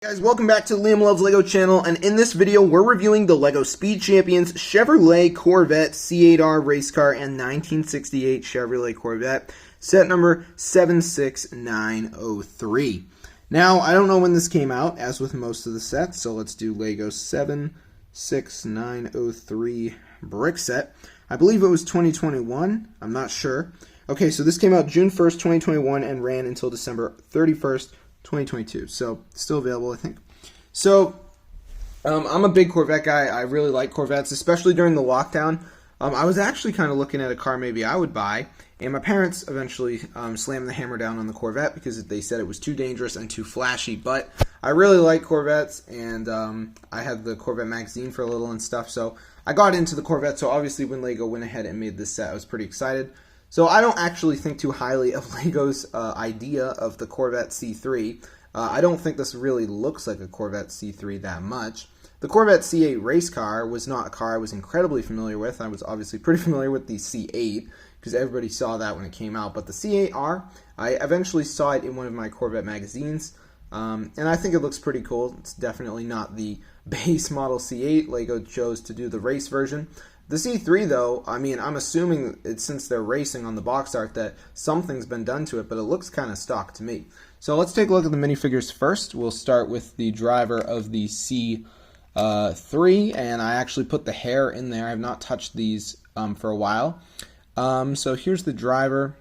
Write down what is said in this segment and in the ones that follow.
Guys, welcome back to Liam Loves Lego channel, and in this video we're reviewing the LEGO Speed Champions Chevrolet Corvette C8R Race Car and 1968 Chevrolet Corvette, set number 76903. Now, I don't know when this came out, as with most of the sets, so let's do LEGO 76903 brick set. I believe it was 2021, I'm not sure. Okay, so this came out June 1st, 2021 and ran until December 31st, 2022, so still available, I think. So, I'm a big Corvette guy. I really like Corvettes, especially during the lockdown. I was actually kind of looking at a car maybe I would buy, and my parents eventually slammed the hammer down on the Corvette because they said it was too dangerous and too flashy, but I really like Corvettes, and I had the Corvette magazine for a little and stuff, so I got into the Corvette. So obviously when LEGO went ahead and made this set, I was pretty excited. So I don't actually think too highly of LEGO's idea of the Corvette C3. I don't think this really looks like a Corvette C3 that much. The Corvette C8 Race Car was not a car I was incredibly familiar with. I was obviously pretty familiar with the C8 because everybody saw that when it came out. But the C8R, I eventually saw it in one of my Corvette magazines. And I think it looks pretty cool. It's definitely not the base model C8. LEGO chose to do the race version. The C3, though, I mean, I'm assuming it's since they're racing on the box art that something's been done to it, but it looks kind of stock to me. So let's take a look at the minifigures first. We'll start with the driver of the C3, and I actually put the hair in there. I have not touched these for a while. So here's the driver,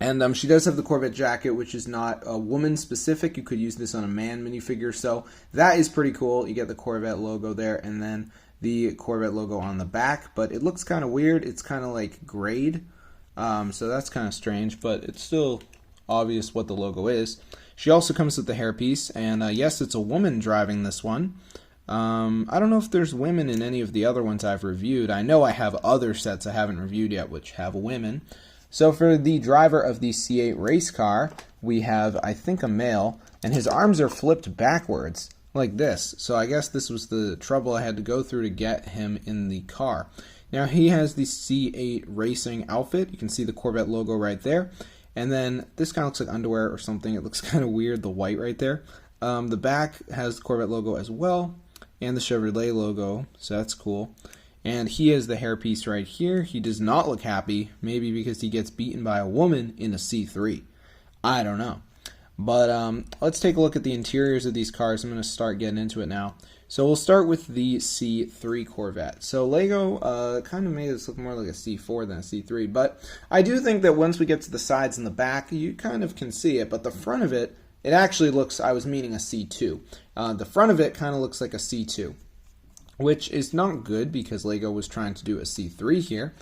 and she does have the Corvette jacket, which is not a woman specific. You could use this on a man minifigure, so that is pretty cool. You get the Corvette logo there, and then the Corvette logo on the back, but it looks kind of weird. It's kind of like grayed, so that's kind of strange, but it's still obvious what the logo is. She also comes with the hairpiece, and yes, it's a woman driving this one. I don't know if there's women in any of the other ones I've reviewed. I know I have other sets I haven't reviewed yet which have women. So for the driver of the C8 race car, we have, I think, a male, and his arms are flipped backwards like this. So I guess this was the trouble I had to go through to get him in the car. Now he has the C8 racing outfit. You can see the Corvette logo right there. And then this kind of looks like underwear or something. It looks kind of weird, the white right there. The back has the Corvette logo as well, and the Chevrolet logo, so that's cool. And he has the hairpiece right here. He does not look happy, maybe because he gets beaten by a woman in a C3. I don't know. But let's take a look at the interiors of these cars. I'm going to start getting into it now. So we'll start with the C3 Corvette. So LEGO kind of made this look more like a C4 than a C3. But I do think that once we get to the sides and the back, you kind of can see it. But the front of it, it actually looks, I was meaning a C2. The front of it kind of looks like a C2, which is not good because LEGO was trying to do a C3 here.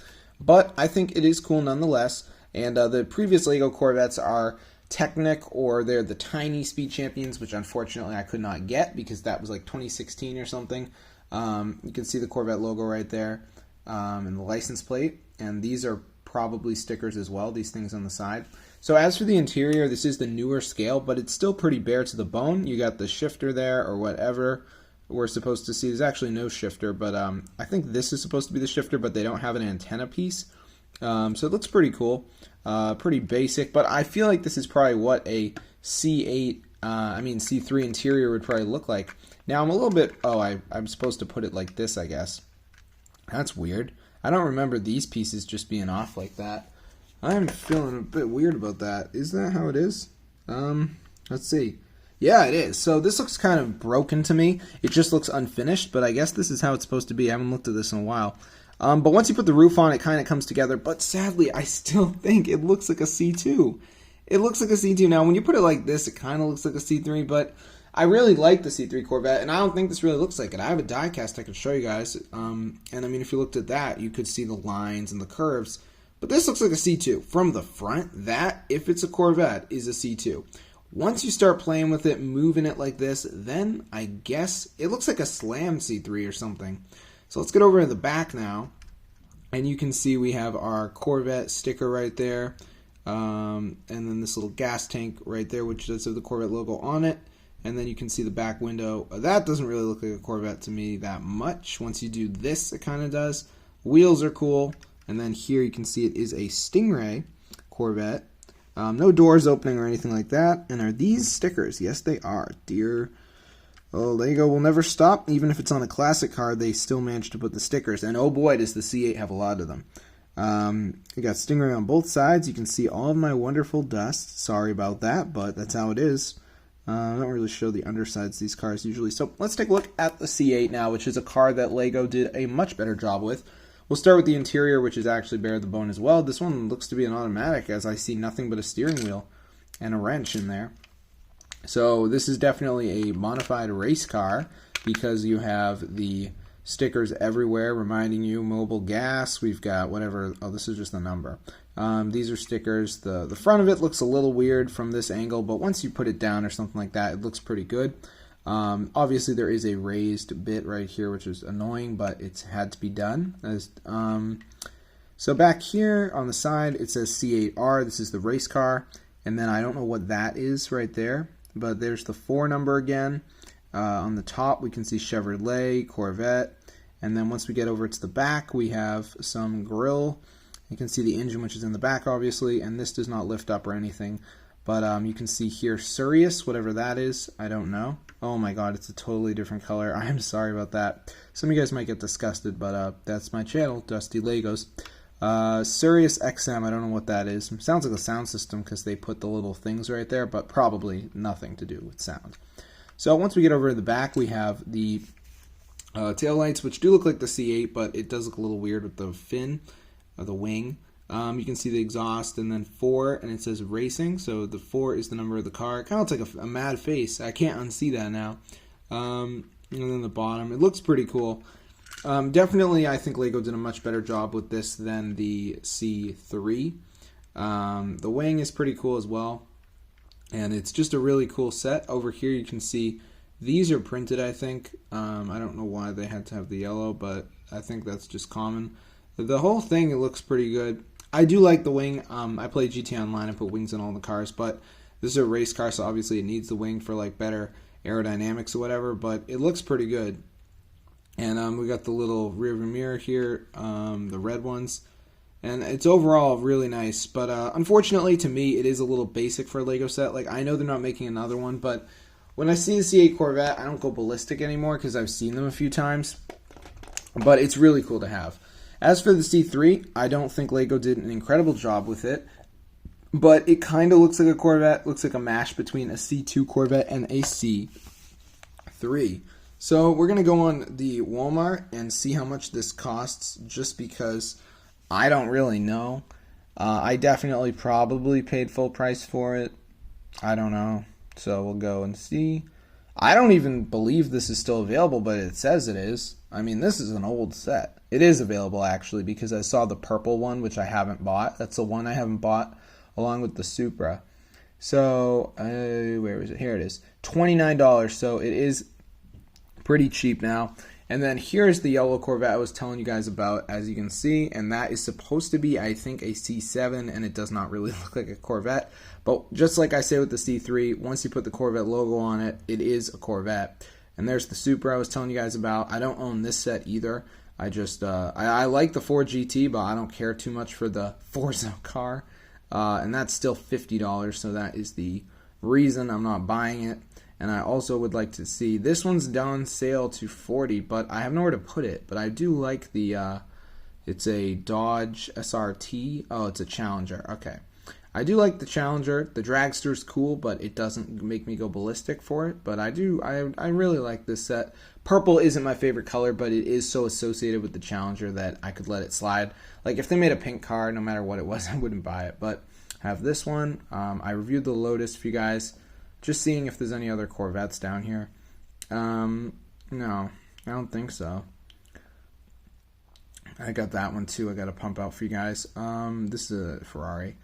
But I think it is cool nonetheless. And the previous LEGO Corvettes are Technic, or they're the tiny Speed Champions, which unfortunately I could not get because that was like 2016 or something. You can see the Corvette logo right there, and the license plate, and these are probably stickers as well, these things on the side. So as for the interior, this is the newer scale, but it's still pretty bare to the bone. You got the shifter there, or whatever we're supposed to see. There's actually no shifter, but I think this is supposed to be the shifter, but they don't have an antenna piece. So it looks pretty cool, pretty basic, but I feel like this is probably what a C3 interior would probably look like. Now I'm a little bit, I'm supposed to put it like this, I guess. That's weird. I don't remember these pieces just being off like that. I'm feeling a bit weird about that. Is that how it is? Let's see. Yeah, it is. So this looks kind of broken to me. It just looks unfinished, but I guess this is how it's supposed to be. I haven't looked at this in a while. But once you put the roof on, it kind of comes together. But sadly, I still think it looks like a C2. It looks like a C2. Now, when you put it like this, it kind of looks like a C3. But I really like the C3 Corvette, and I don't think this really looks like it. I have a die cast I could show you guys. And I mean, if you looked at that, you could see the lines and the curves. But this looks like a C2. From the front, that, if it's a Corvette, is a C2. Once you start playing with it, moving it like this, then I guess it looks like a Slam C3 or something. So let's get over to the back now, and you can see we have our Corvette sticker right there, and then this little gas tank right there, which does have the Corvette logo on it, and then you can see the back window. That doesn't really look like a Corvette to me that much. Once you do this, it kind of does. Wheels are cool, and then here you can see it is a Stingray Corvette. No doors opening or anything like that, and are these stickers? Yes, they are. Dear Well, Lego will never stop. Even if it's on a classic car, they still manage to put the stickers. And oh boy, does the C8 have a lot of them. I got Stingray on both sides. You can see all of my wonderful dust. Sorry about that, but that's how it is. I don't really show the undersides of these cars usually. So let's take a look at the C8 now, which is a car that Lego did a much better job with. We'll start with the interior, which is actually bare to the bone as well. This one looks to be an automatic, as I see nothing but a steering wheel and a wrench in there. So this is definitely a modified race car because you have the stickers everywhere reminding you mobile gas. We've got whatever. Oh, this is just the number. These are stickers. The front of it looks a little weird from this angle, but once you put it down or something like that, it looks pretty good. Obviously, there is a raised bit right here, which is annoying, but it's had to be done. So back here on the side, it says C8.R. This is the race car, and then I don't know what that is right there, but there's the 4 number again. On the top, we can see Chevrolet, Corvette, and then once we get over to the back, we have some grill. You can see the engine, which is in the back, obviously, and this does not lift up or anything. But you can see here Sirius, whatever that is, I don't know. Oh my god, it's a totally different color. I'm sorry about that. Some of you guys might get disgusted, but that's my channel, Dusty Legos. Sirius XM, I don't know what that is. It sounds like a sound system because they put the little things right there, but probably nothing to do with sound. So once we get over to the back, we have the taillights, which do look like the C8, but it does look a little weird with the fin, or the wing. You can see the exhaust, and then 4, and it says racing, so the 4 is the number of the car. It kind of looks like a mad face. I can't unsee that now. And then the bottom, it looks pretty cool. Definitely, I think Lego did a much better job with this than the C3. The wing is pretty cool as well. And it's just a really cool set. Over here you can see these are printed, I think. I don't know why they had to have the yellow, but I think that's just common. The whole thing, it looks pretty good. I do like the wing. I play GT Online and put wings on all the cars, but this is a race car, so obviously it needs the wing for like better aerodynamics or whatever, but it looks pretty good. And we got the little rear view mirror here, the red ones. And it's overall really nice, but unfortunately to me, it is a little basic for a Lego set. Like, I know they're not making another one, but when I see the C8 Corvette, I don't go ballistic anymore because I've seen them a few times. But it's really cool to have. As for the C3, I don't think Lego did an incredible job with it, but it kind of looks like a Corvette. Looks like a mash between a C2 Corvette and a C3. So we're going to go on the Walmart and see how much this costs, just because I don't really know. I definitely probably paid full price for it. I don't know. So we'll go and see. I don't even believe this is still available, but it says it is. I mean, this is an old set. It is available, actually, because I saw the purple one, which I haven't bought. That's the one I haven't bought, along with the Supra. So, where is it? Here it is. $29. So it is pretty cheap now. And then here's the yellow Corvette I was telling you guys about, as you can see, and that is supposed to be, I think, a C7, and it does not really look like a Corvette. But just like I say with the C3, once you put the Corvette logo on it, it is a Corvette. And there's the Supra I was telling you guys about. I don't own this set either. I just, I like the Ford GT, but I don't care too much for the Forza car. And that's still $50, so that is the reason I'm not buying it. And I also would like to see, this one's down sale to $40, but I have nowhere to put it. But I do like the, it's a Dodge SRT. Oh, it's a Challenger. Okay. I do like the Challenger. The Dragster's cool, but it doesn't make me go ballistic for it. But I really like this set. Purple isn't my favorite color, but it is so associated with the Challenger that I could let it slide. Like, if they made a pink car, no matter what it was, I wouldn't buy it. But I have this one. I reviewed the Lotus for you guys. Just seeing if there's any other Corvettes down here. No, I don't think so. I got that one too. I got to pump out for you guys. This is a Ferrari.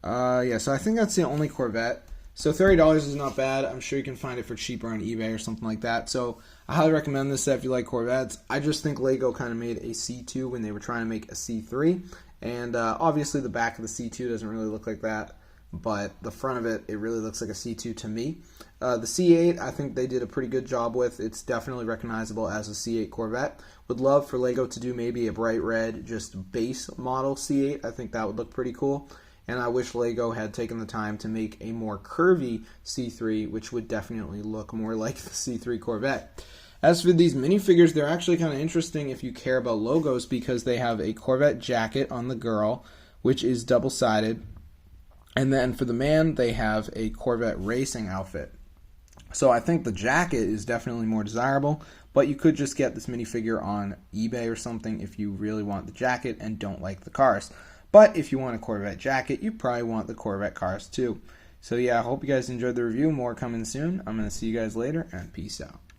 Yeah, so I think that's the only Corvette. So $30 is not bad. I'm sure you can find it for cheaper on eBay or something like that. So I highly recommend this set if you like Corvettes. I just think Lego kind of made a C2 when they were trying to make a C3. And obviously the back of the C2 doesn't really look like that. But the front of it, it really looks like a C2 to me. The C8, I think they did a pretty good job with. It's definitely recognizable as a C8 Corvette. Would love for Lego to do maybe a bright red, just base model C8. I think that would look pretty cool. and I wish LEGO had taken the time to make a more curvy C3, which would definitely look more like the C3 Corvette. As for these minifigures, they're actually kind of interesting if you care about logos, because they have a Corvette jacket on the girl, which is double-sided, and then for the man, they have a Corvette racing outfit. So I think the jacket is definitely more desirable, but you could just get this minifigure on eBay or something if you really want the jacket and don't like the cars. But if you want a Corvette jacket, you probably want the Corvette cars too. So yeah, I hope you guys enjoyed the review. More coming soon. I'm going to see you guys later, and peace out.